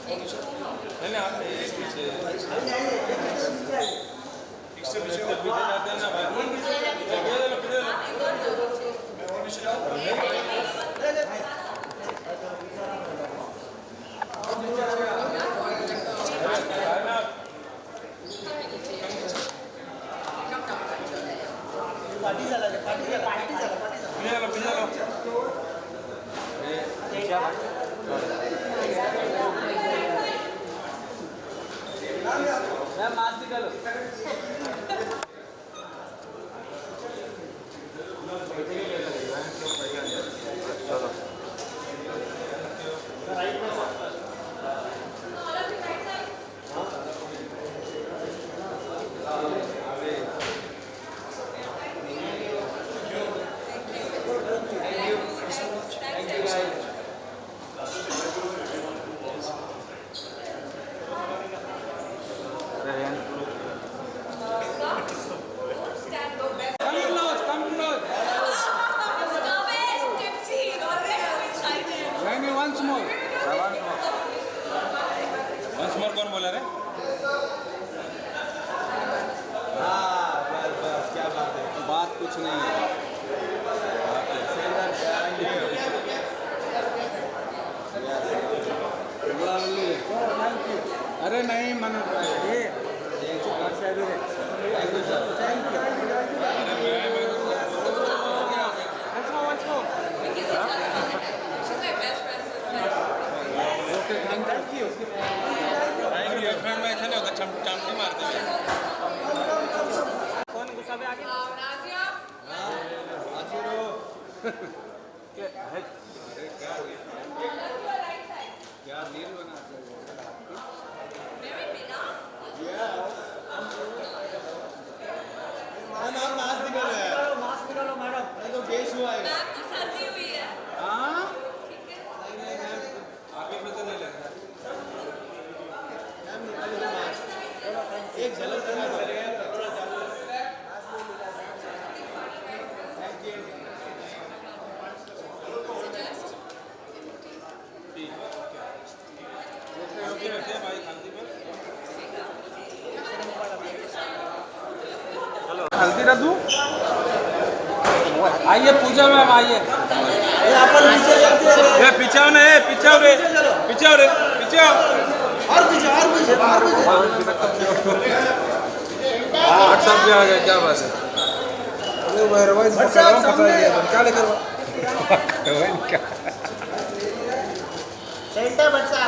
नहीं आप एक पीछे इससे पीछे जाते हैं ना भाई मैं और पीछे once more कौन बोला रे? क्या बात है? बात कुछ नहीं है। अरे नहीं मनोज भाई ये thank you sir thank you okay thank you friend में ऐसा नहीं होता चमटी मारते हैं कौन गुस्सा में आ गया नाज़िया क्या रील बनाते हो मैम मास्क निकालो यार मास्क निकालो मैडम नहीं तो केस हुआ है मैम को सर्दी हुई है हाँ ठीक है नहीं मैम आगे में तो नहीं लग रहा मैम निकालो मास्क एक झलक दिखा दो थैंक यू ओके रहते हैं भाई खांसी पर हल्दी रखूं आइए पूजा मैम आइए ये पीछे आओ ना पीछे आओ रे पीछे आओ रे पीछे आओ और पीछे व्हाट्सएप पे आ गया क्या बात है अरे भैरवाइज क्या लेकर सेंटर व्हाट्सएप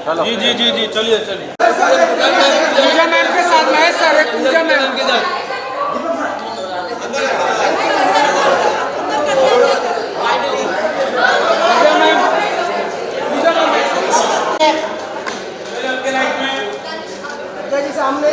अरे जी जी जी जी चलिए चलिए पूजा मैम के साथ मैं सर एक पूजा मैम के साथ सामने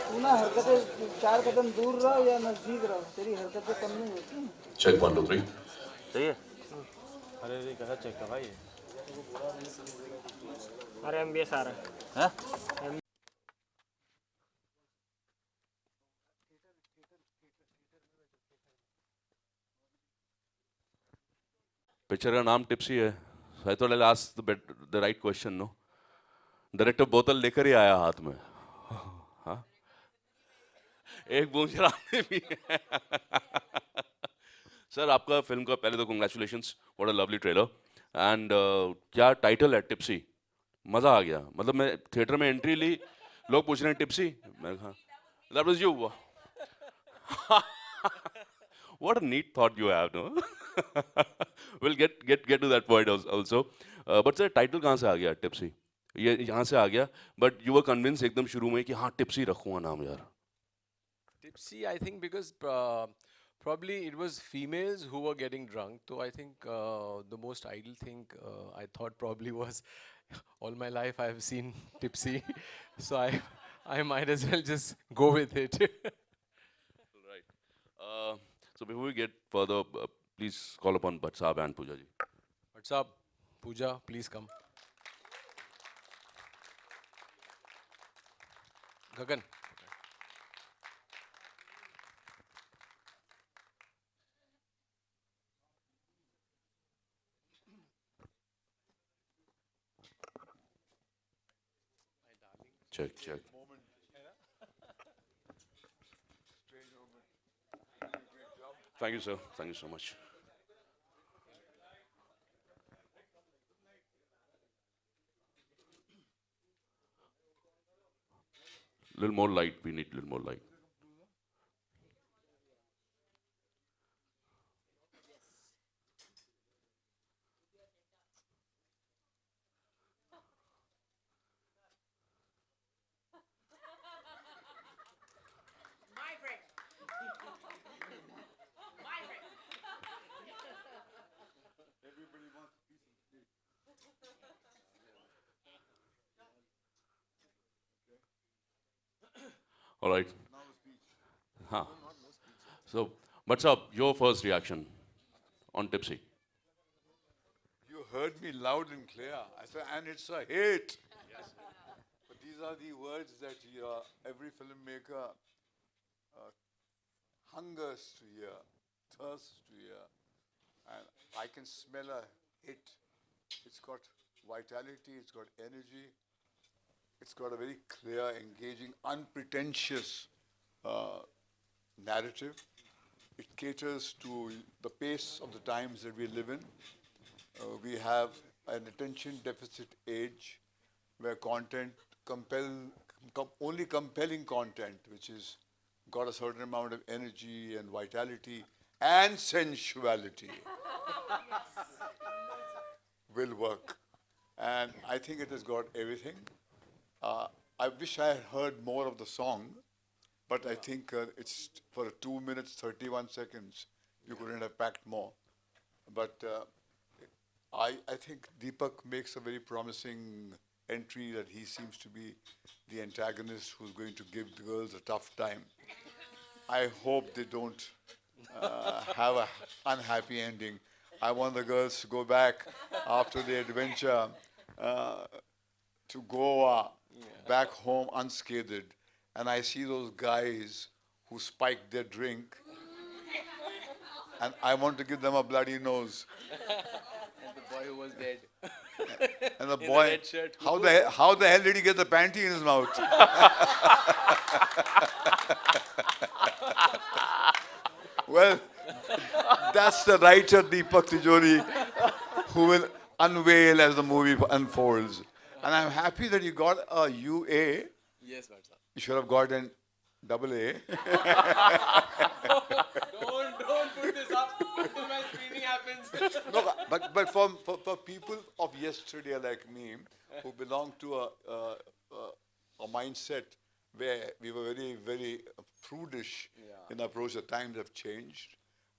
तू ना हरकतें 4 कदम दूर रहो या नजदीक रहो तेरी हरकतें कम नहीं होती चेक 1 2 3 सही है अरे ये कैसा चेक था भाई अरे MBS आ रहा हैं पिक्चर का नाम टिप्सी है I thought I ask the right question no director बोतल लेकर ही आया हाथ में हाँ एक बूंद शराब में भी है सर आपका फिल्म का पहले तो congratulations what a lovely trailer and क्या टाइटल है टिप्सी मजा आ गया मतलब मैं थिएटर में एंट्री ली लोग पूछ रहे हैं टिप्सी मैंने कहा that was you what a neat thought you have no we'll get to that point also but sir title कहाँ से आ गया tipsy ये यहाँ से आ गया, but you were convinced एकदम शुरू में कि हाँ टिप्सी रखूँगा नाम यार. Tipsy, I think, because probably it was females who were getting drunk. So I think the most ideal thing I thought probably was all my life I have seen Tipsy, so I might as well just go with it. Right. So before we get further, please call upon Bhatt Saab and Pooja ji. What's up, Pooja? Please come. Gagan. Check, check. Thank you, sir. Thank you so much. Little more light. We need little more light. All right. Huh. So, what's up? Your first reaction on Tipsy? You heard me loud and clear. I said, and it's a hit. But these are the words that every filmmaker hungers to hear, thirsts to hear. And I can smell a hit. It's got vitality, it's got energy. It's got a very clear, engaging, unpretentious narrative. It caters to the pace of the times that we live in. We have an attention deficit age where content only compelling content, which is got a certain amount of energy and vitality and sensuality, will work. And I think it has got everything. I wish I had heard more of the song, but I think it's for 2 minutes, 31 seconds, you couldn't have packed more. But I think Deepak makes a very promising entry that he seems to be the antagonist who's going to give the girls a tough time. I hope they don't have an unhappy ending. I want the girls to go back after the adventure to Goa, back home unscathed. And I see those guys who spike their drink, and I want to give them a bloody nose. The boy who was dead. And the boy, red shirt. how the hell did he get the panty in his mouth? Well, that's the writer Deepak Tijori who will unveil as the movie unfolds. And I'm happy that you got a UA. Yes, Bhatt Saab. You should have got an AA. Don't put this up until my screening happens. No, but for people of yesterday like me, who belong to a mindset where we were very, very prudish in approach, the times have changed.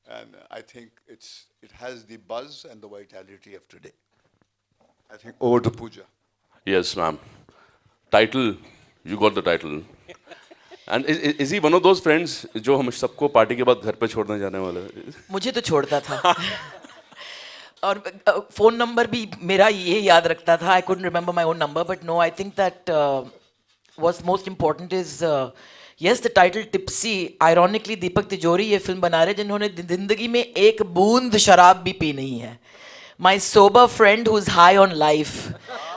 And I think it has the buzz and the vitality of today. I think over to Pooja. Yes, ma'am. Title, you got the title. And is he one of those friends जो हम सबको party के बाद घर पे छोड़ने जाने वाला है? मुझे तो छोड़ता था और फोन नंबर भी मेरा ये याद रखता था. I couldn't remember my own number, but no, I think that what's most important is yes, the title Tipsy. Ironically, दीपक तिजोरी ये फिल्म बना रहे जिन्होंने जिंदगी में एक बूंद शराब भी पी नहीं है. My sober friend who's high on life,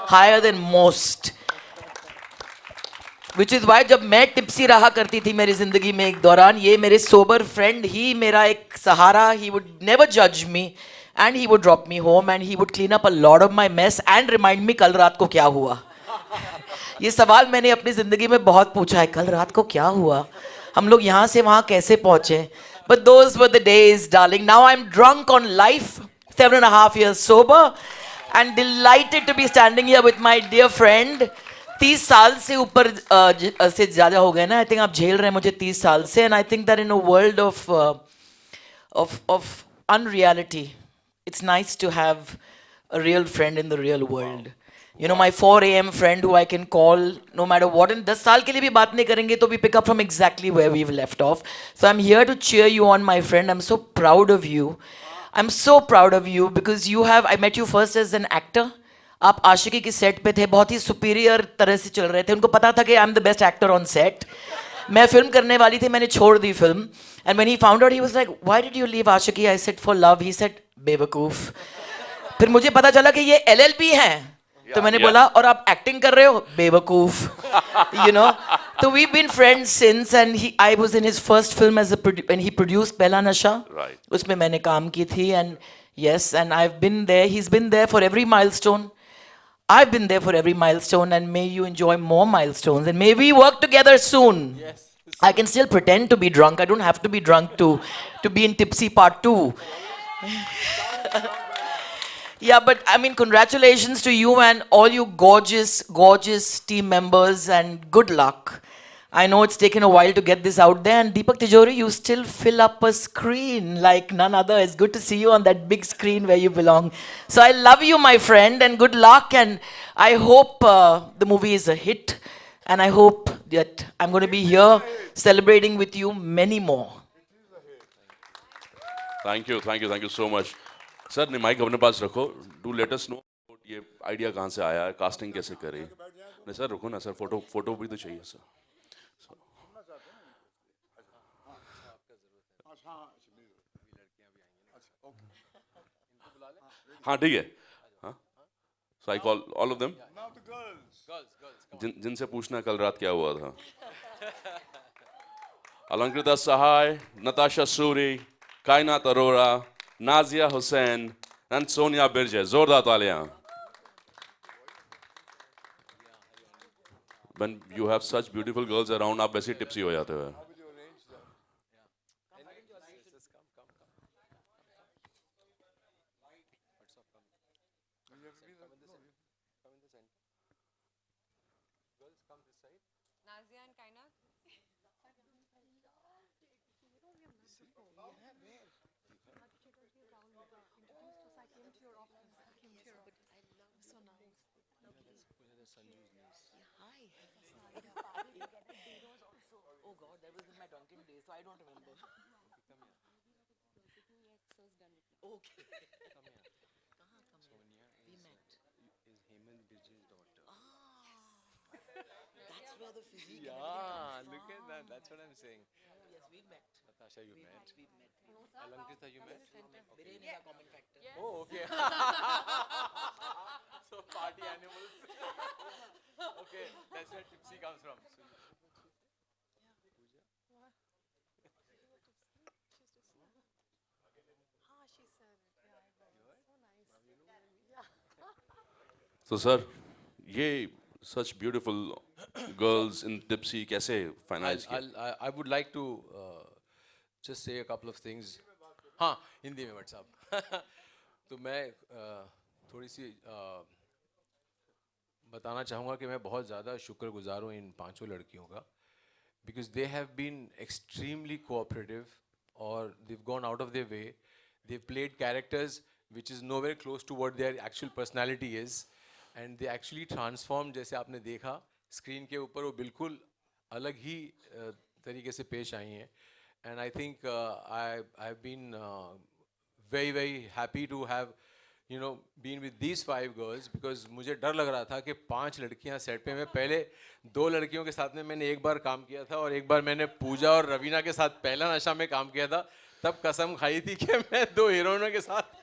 higher than most. Which is why जब मैं टिप्सी रहा करती थी मेरी जिंदगी में एक दौरान, ये मेरे सोबर फ्रेंड ही मेरा एक सहारा. He would never judge me and he would drop me home and he would clean up a lot of my mess and remind me कल रात को क्या हुआ. ये सवाल मैंने अपनी जिंदगी में बहुत पूछा है, कल रात को क्या हुआ, हम लोग यहाँ से वहाँ कैसे पहुँचे. But those were the days, darling. Now I'm drunk on life, 7.5 years sober. and delighted to be standing here with my dear friend. 30 साल से ऊपर से ज़्यादा हो गए ना. I think आप झेल रहे हैं मुझे 30 साल से, and I think that in a world of unreality, it's nice to have a real friend in the real world. You know, my 4 a.m. friend who I can call no matter what. And 10 साल के लिए भी बात नहीं करेंगे तो we pick up from exactly where we've left off. So I'm here to cheer you on, my friend. I'm so proud of you. I'm so proud of you because you have. I met you first as an actor. आप आशिकी की set पे थे, बहुत ही superior तरह से चल रहे थे. उनको पता था कि I am the best actor on set. मैं फिल्म करने वाली थी, मैंने छोड़ दी film. And when he found out he was like, why did you leave Aashiqui? I said for love. He said बेवकूफ. फिर मुझे पता चला कि ये एलएलबी हैं. तो मैंने बोला, और आप एक्टिंग कर रहे हो? बेवकूफ. You know, so we've been friends since, and I was in his first film as when he produced Pehla Nasha. Right. उसमें मैंने काम की थी, and yes, and I've been there. He's been there for every milestone. I've been there for every milestone, and may you enjoy more milestones, and may we work together soon. Yes. I can still pretend to be drunk. I don't have to be drunk to be in Tipsy Part 2. Yeah, but I mean, congratulations to you and all you gorgeous, gorgeous team members, and good luck. I know it's taken a while to get this out there, and Deepak Tijori, you still fill up a screen like none other. It's good to see you on that big screen where you belong. So I love you, my friend, and good luck, and I hope the movie is a hit, and I hope that I'm going to be here celebrating with you many more. Thank you so much. Sir, mike अपने पास रखो. Do let us know ये idea कहाँ से आया है, casting कैसे करी. नहीं सर, रुको ना सर, फोटो भी तो चाहिए सर. हाँ ठीक है. हाँ, so I call all of them. जिनसे पूछना कल रात क्या हुआ था. अलंकृता सहाय, नताशा सूरी, कायनात Arora, Nazia Hussain and Sonia Birje. जोरदार तालियां. When you have such beautiful girls around, आप वैसे टिप्सी हो जाते हो. Nazia and Kaina. Oh God, that was in my drunken days, so I don't remember. Okay. We met. That's where the physique. Yeah, look at that. That's what I'm saying. Yes, we met. Natasha, you met. We met. Alankita, you met. Birene का common factor. Oh, okay. So party animals. Okay, that's where Tipsy comes from. So sir, ये such beautiful girls in Tipsy कैसे finalize किया? I would like to just say a couple of things. हाँ, हिंदी में WhatsApp. तो मैं थोड़ी सी बताना चाहूँगा कि मैं बहुत ज़्यादा शुक्रगुजार हूँ इन 5 लड़कियों का, because they have been extremely cooperative, or they've gone out of their way. They've played characters which is nowhere close to what their actual personality is, and they actually transformed. जैसे आपने देखा स्क्रीन के ऊपर, वो बिल्कुल अलग ही तरीके से पेश आई हैं. And I think I've been very, very happy to have, you know, been with these 5 girls, because मुझे डर लग रहा था कि 5 लड़कियां सेट पे. मैं पहले 2 लड़कियों के साथ में मैंने एक बार काम किया था, और एक बार मैंने पूजा और रवीना के साथ पहला नशा में काम किया था. तब कसम खाई थी कि मैं 2 हीरोइनों के साथ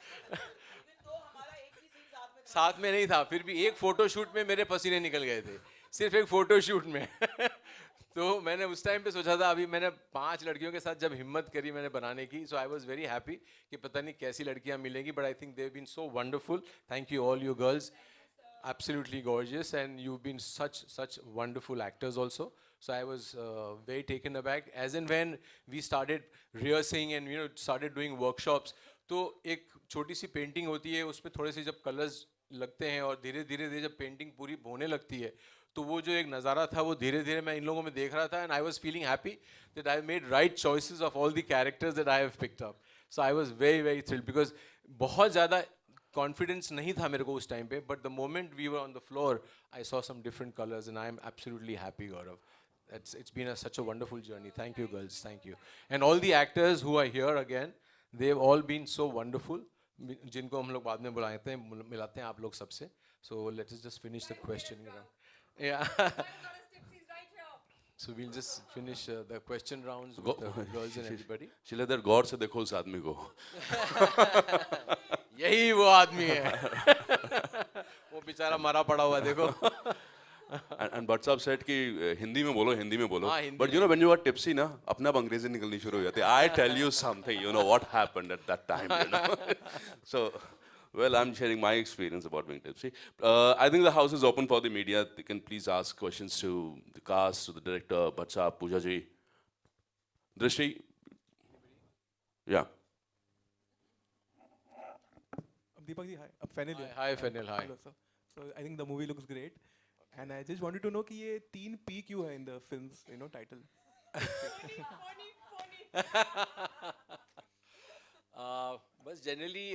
साथ में नहीं था. फिर भी एक फोटो शूट में मेरे पसीने निकल गए थे, सिर्फ एक फोटो शूट में. तो मैंने उस टाइम पे सोचा था, अभी मैंने 5 लड़कियों के साथ जब हिम्मत करी मैंने बनाने की, so I was very happy कि पता नहीं कैसी लड़कियां मिलेंगी, but I think they have been so wonderful. Thank you all you girls, absolutely gorgeous, and you've been such wonderful actors also. So I was very taken aback, as in when we started rehearsing and, you know, started doing workshops. तो एक छोटी सी painting होती है, उसमें थोड़े से जब colours लगते हैं और धीरे धीरे धीरे जब पेंटिंग पूरी होने लगती है, तो वो जो एक नज़ारा था वो धीरे धीरे मैं इन लोगों में देख रहा था, and I was feeling happy that I made right choices of all the characters that I have picked up. So I was very very thrilled because बहुत ज़्यादा कॉन्फिडेंस नहीं था मेरे को उस टाइम पे, but the moment we were on the floor I saw some different colours and I am absolutely happy, Gaurav. It's been such a wonderful journey. Thank you, girls. Thank you. And all the actors who are here again, they've all been so wonderful. जिनको हम लोग बाद में बुलाते हैं, मिलाते हैं आप लोग सबसे. So let us just finish the question round. Yeah. So we'll just finish the question rounds with the girls and everybody. शिलेधर, गौर से देखो उस आदमी को. यही वो आदमी है. वो बेचारा मरा पड़ा हुआ देखो. And Bhatt साहब said कि हिंदी में बोलो, हिंदी में बोलो. हाँ, Hindi But you know when you are tipsy ना, अपने आप अंग्रेजी निकलनी शुरू हो जाती है. I tell you something, you know what happened at that time. You know? So, well, I'm sharing my experience about being tipsy. I think the house is open for the media. They can please ask questions to the cast, to the director, Bhatt साहब, Pooja ji, Drishti. Yeah. Deepak ji, hi. Fenil here. Hi, Fenil. Hi. Hello, sir. So I think the movie looks great, and I just wanted to know कि ये 3 P क्यों है in the film's title? बस generally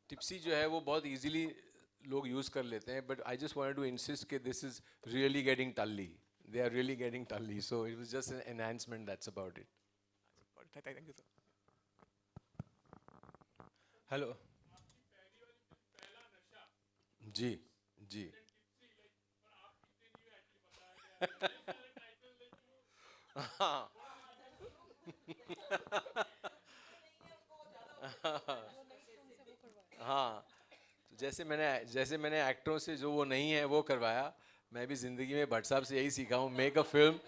tipsy जो है वो बहुत easily लोग यूज़ कर लेते हैं, but I just wanted to insist कि दिस इज रियली गेटिंग टल्ली. दे आर रियली गेटिंग टल्ली, so it was just an enhancement, that's about it. Thank you, sir. Hello. जी जी. हाँ. हाँ, तो जैसे मैंने एक्टरों से जो वो नहीं है वो करवाया, मैं भी ज़िंदगी में भट्ट साहब से यही सीखा हूँ. Make a film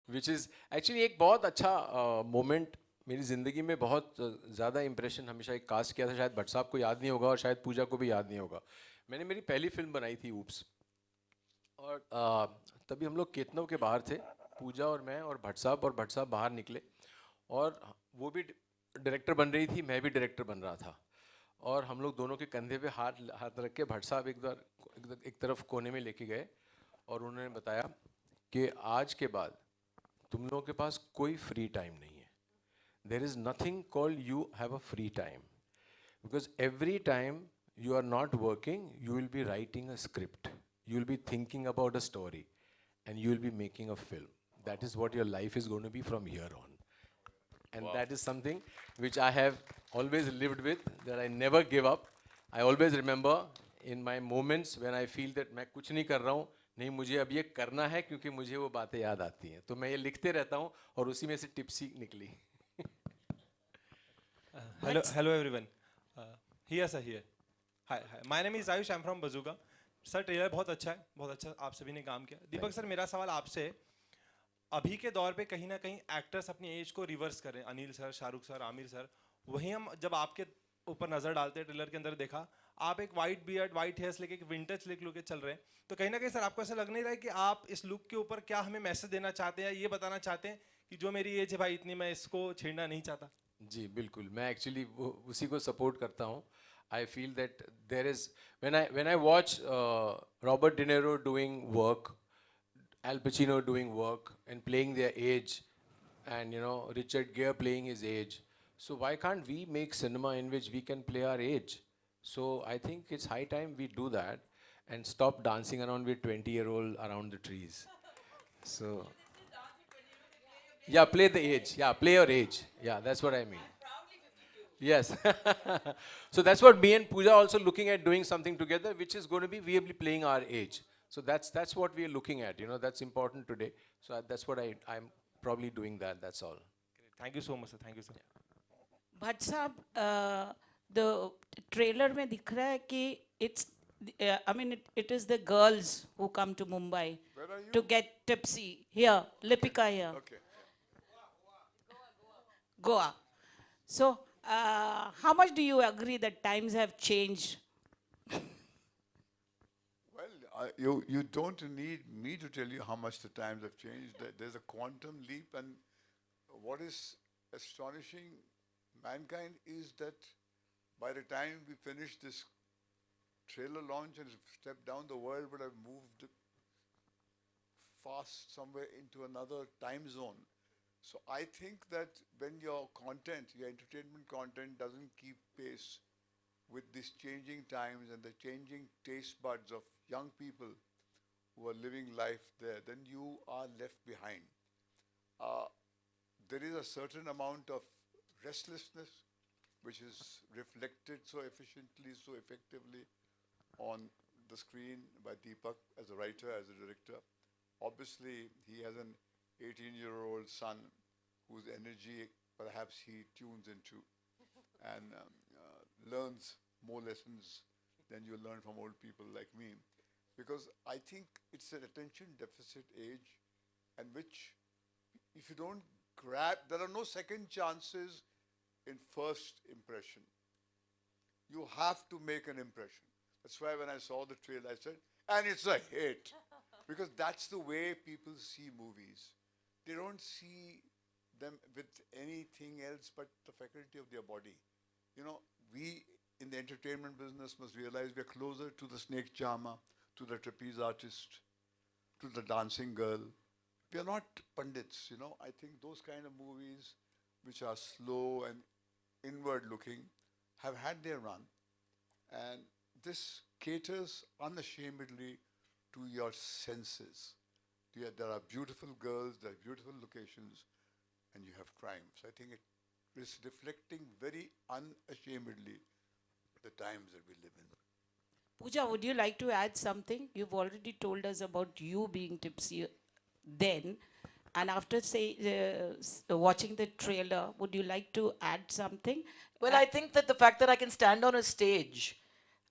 which is actually एक बहुत अच्छा मोमेंट मेरी ज़िंदगी में. बहुत ज़्यादा इंप्रेशन हमेशा एक कास्ट किया था, शायद भट्ट साहब को याद नहीं होगा और शायद पूजा को भी याद नहीं होगा. मैंने मेरी पहली फिल्म बनाई थी ऊप्स, और तभी हम लोग केतनव के बाहर थे, पूजा और मैं और भट्ट साहब बाहर निकले, और वो भी डायरेक्टर बन रही थी, मैं भी डायरेक्टर बन रहा था, और हम लोग दोनों के कंधे पे हाथ रख के भट्ट साहब एक तरफ कोने में लेके गए, और उन्होंने बताया कि आज के बाद तुम लोगों के पास कोई फ्री टाइम नहीं है. There is nothing called you have a free time, because every time you are not working, you will be writing a script, you will be thinking about a story, and you will be making a film. That is what your life is going to be from here on. And that is something which I have always lived with, that I never give up. I always remember in my moments when I feel that मैं कुछ नहीं कर रहा हूँ, नहीं मुझे अब ये करना है, क्योंकि मुझे वो बातें याद आती हैं, तो मैं ये लिखते रहता हूँ, और उसी में से टिप्सी निकली. Hello everyone. Here sir, here. Hi. My name is Ayush. I'm from Bazooka. Sir trailer बहुत अच्छा है, बहुत अच्छा आप सभी ने काम किया. दीपक सर, मेरा सवाल आपसे है, अभी के दौर पे कहीं ना कहीं एक्टर्स अपनी एज को रिवर्स करें, Anil sir, Shahrukh sir, Aamir sir, वहीं हम जब आपके ऊपर नजर डालते हैं, ट्रेलर के अंदर देखा आप एक वाइट बियर्ड, वाइट हेयर्स लेके एक विंटेज लुक के चल रहे हैं, तो कहीं ना कहीं सर आपको ऐसा लग नहीं रहा है कि आप इस लुक के ऊपर क्या हमें मैसेज देना चाहते हैं, ये बताना चाहते हैं कि जो मेरी एज है भाई इतनी, मैं इसको छेड़ना नहीं चाहता? जी बिल्कुल, मैं एक्चुअली उसी को सपोर्ट करता हूँ. I feel that there is, when I watch Robert De Niro doing work, Al Pacino doing work and playing their age, and Richard Gere playing his age, so why can't we make cinema in which we can play our age? So I think it's high time we do that and stop dancing around with 20-year-old around the trees. So yeah, play the age. Yeah, play your age. Yeah, that's what I mean. Yes. So that's what me and Pooja also looking at doing something together, which is going to be we'll be playing our age. So that's what we are looking at. That's important today. So that's what I'm probably doing that. That's all. Thank you so much, sir. Thank you, sir. Bhatt साहब, the trailer में दिख रहा है कि it's, I mean it is the girls who come to Mumbai to get tipsy. Here, Lipika here. Okay. Goa. So how much do you agree that times have changed? Well, you don't need me to tell you how much the times have changed. There's a quantum leap, and what is astonishing mankind is that by the time we finished this trailer launch and stepped down, the world would have moved fast somewhere into another time zone. So I think that when your content, your entertainment content doesn't keep pace with these changing times and the changing taste buds of young people who are living life there, then you are left behind. There is a certain amount of restlessness which is reflected so efficiently, so effectively on the screen by Deepak as a writer, as a director. Obviously, he has an 18-year-old son whose energy perhaps he tunes into and learns more lessons than you learn from old people like me. Because I think it's an attention deficit age, and which, if you don't grab, there are no second chances in first impression. You have to make an impression. That's why when I saw the trailer, I said, and it's a hit. Because that's the way people see movies. They don't see them with anything else but the faculty of their body. You know, we in the entertainment business must realize we're closer to the snake charmer, to the trapeze artist, to the dancing girl. We are not pundits, you know. I think those kind of movies which are slow and inward looking have had their run. And this caters unashamedly to your senses. There are beautiful girls, there are beautiful locations, and you have crime. So I think it is reflecting very unashamedly the times that we live in. Pooja, would you like to add something? You've already told us about you being tipsy then, and after watching the trailer, would you like to add something? Well, I think that the fact that I can stand on a stage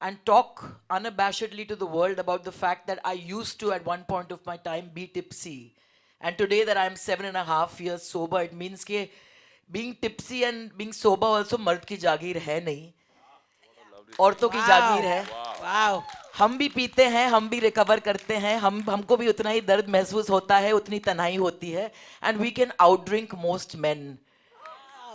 and talk unabashedly to the world about the fact that I used to, at one point of my time, be tipsy. And today that I'm 7.5 years sober, it means that being tipsy and being sober also मर्द की जागीर है नहीं. औरतों की जागीर है. Wow. हम भी पीते हैं, हम भी रिकवर करते हैं, हमको भी उतना ही दर्द महसूस होता है, उतनी तन्हाई होती है. And we can outdrink most men.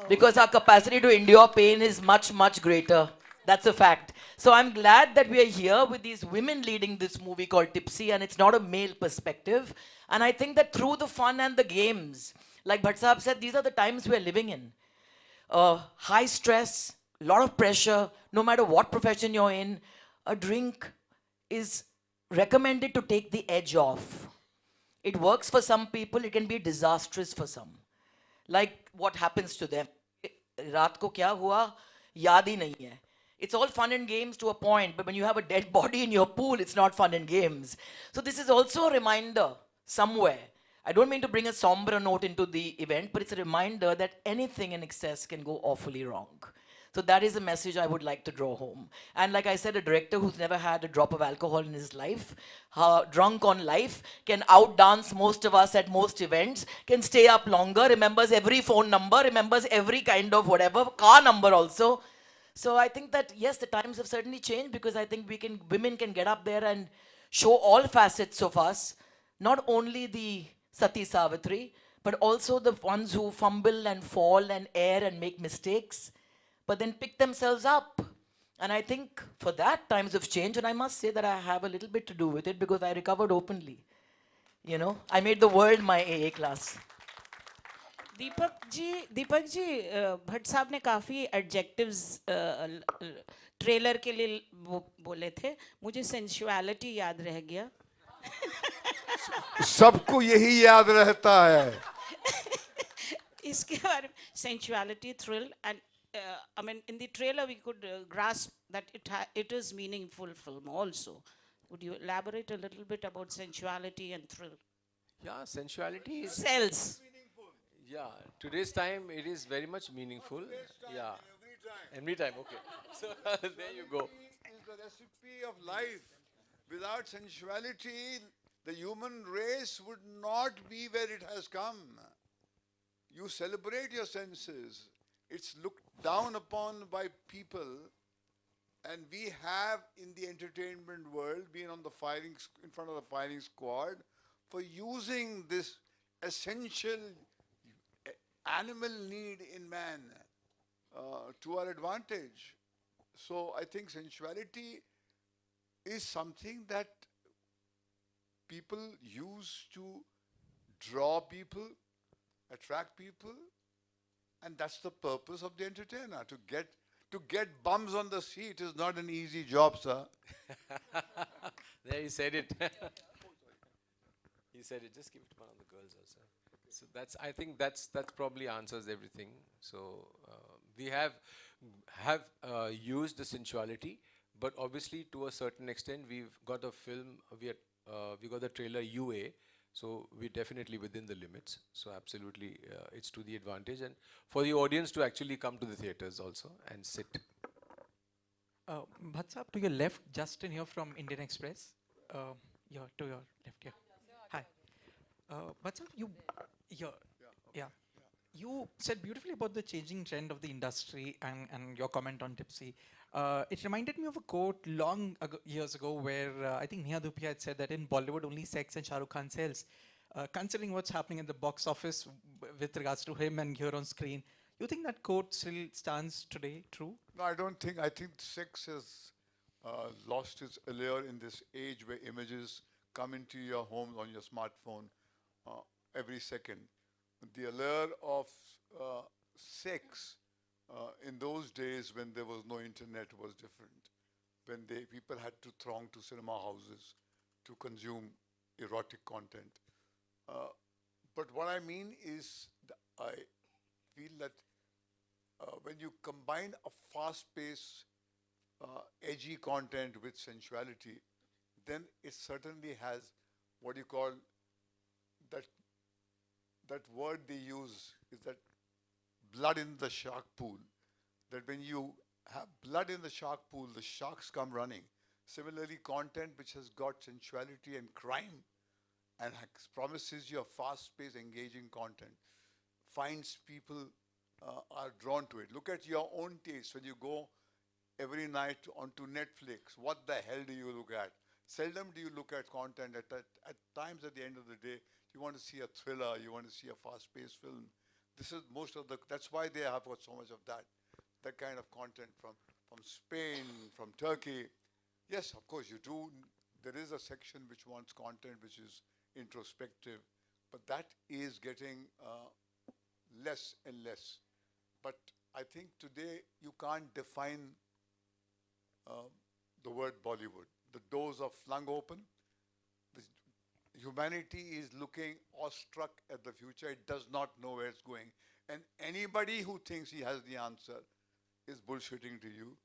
Because our capacity to endure pain is much, much greater. That's a fact. So I'm glad that we are here with these women leading this movie called Tipsy, and it's not a male perspective. And I think that through the fun and the games, like Bhatt Sahab said, these are the times we're living in. High stress, a lot of pressure, no matter what profession you're in, a drink is recommended to take the edge off. It works for some people, it can be disastrous for some. Like what happens to them. रात को क्या हुआ याद ही नहीं है. It's all fun and games to a point, but when you have a dead body in your pool, it's not fun and games. So this is also a reminder somewhere. I don't mean to bring a somber note into the event, but it's a reminder that anything in excess can go awfully wrong. So that is a message I would like to draw home. And like I said, a director who's never had a drop of alcohol in his life, drunk on life, can outdance most of us at most events, can stay up longer, remembers every phone number, remembers every kind of whatever, car number also. So I think that, yes, the times have certainly changed, because I think women can get up there and show all facets of us, not only the Sati Savitri, but also the ones who fumble and fall and err and make mistakes, but then pick themselves up. And I think for that, times have changed, and I must say that I have a little bit to do with it, because I recovered openly. You know, I made the world my AA class. Deepak ji Bhatt साहब ने काफ़ी adjectives trailer के लिए बोले थे. मुझे sensuality याद रह गया. सबको यही याद रहता है. इसके बारे में sensuality, thrill, and I mean in the trailer we could grasp that it is meaningful film also. Would you elaborate a little bit about sensuality and thrill? Yeah, sensuality is... Sells. Yeah, today's time it is very much meaningful. Yeah. Every time, okay. So there you go. It's the recipe of life. Without sensuality, the human race would not be where it has come. You celebrate your senses. It's looked down upon by people, and we have in the entertainment world been on the in front of the firing squad for using this essential animal need in man to our advantage. So I think sensuality is something that people use to draw people, attract people, and that's the purpose of the entertainer. To get bums on the seat is not an easy job, sir. There he said it. He said it. Just give it to one of the girls also. So I think that's probably answers everything. So we have used the sensuality, but obviously to a certain extent we've got a film. We got the trailer UA. So we're definitely within the limits. So absolutely, it's to the advantage, and for the audience to actually come to the theaters also and sit. Bhatt Saab, to your left, Justin here from Indian Express. To your left here. Hi. Bhatt Saab, you said beautifully about the changing trend of the industry and your comment on Tipsy. It reminded me of a quote years ago where I think Neha Dhupia had said that in Bollywood only sex and Shah Rukh Khan sells. Considering what's happening in the box office with regards to him and here on screen, you think that quote still stands today true? No, I don't think. I think sex has lost its allure in this age where images come into your home on your smartphone every second. The allure of sex in those days when there was no internet was different. When people had to throng to cinema houses to consume erotic content. But what I mean is, I feel that when you combine a fast-paced, edgy content with sensuality, then it certainly has what you call that word they use is that blood in the shark pool. That when you have blood in the shark pool, the sharks come running. Similarly, content which has got sensuality and crime and promises you a fast-paced, engaging content, finds people are drawn to it. Look at your own taste. When you go every night onto Netflix, what the hell do you look at? Seldom do you look at content. At times at the end of the day, you want to see a thriller, you want to see a fast-paced film. This is that's why they have got so much of that kind of content from Spain, from Turkey. Yes, of course you do. There is a section which wants content which is introspective, but that is getting less and less. But I think today you can't define the word Bollywood. The doors are flung open. Humanity is looking awestruck at the future. It does not know where it's going. And anybody who thinks he has the answer is bullshitting to you.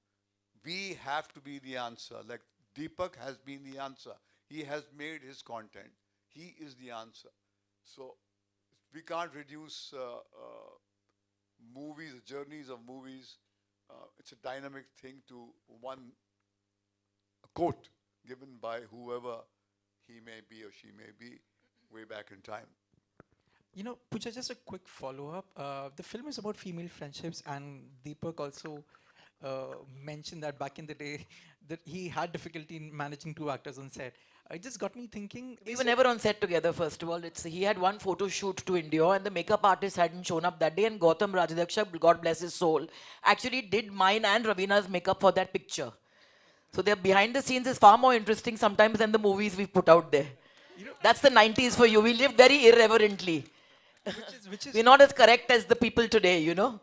We have to be the answer. Like Deepak has been the answer. He has made his content. He is the answer. So we can't reduce movies, journeys of movies. It's a dynamic thing to one quote given by whoever he may be or she may be way back in time. You know, Pooja, just a quick follow-up. The film is about female friendships, and Deepak also mentioned that back in the day that he had difficulty in managing two actors on set. It just got me thinking. We were never on set together, first of all. He had one photo shoot to India and the makeup artist hadn't shown up that day, and Gautam Rajadaksha, God bless his soul, actually did mine and Ravina's makeup for that picture. So their behind the scenes is far more interesting sometimes than the movies we've put out there. That's the 90s for you. We live very irreverently. Which is We're not as correct as the people today, you know.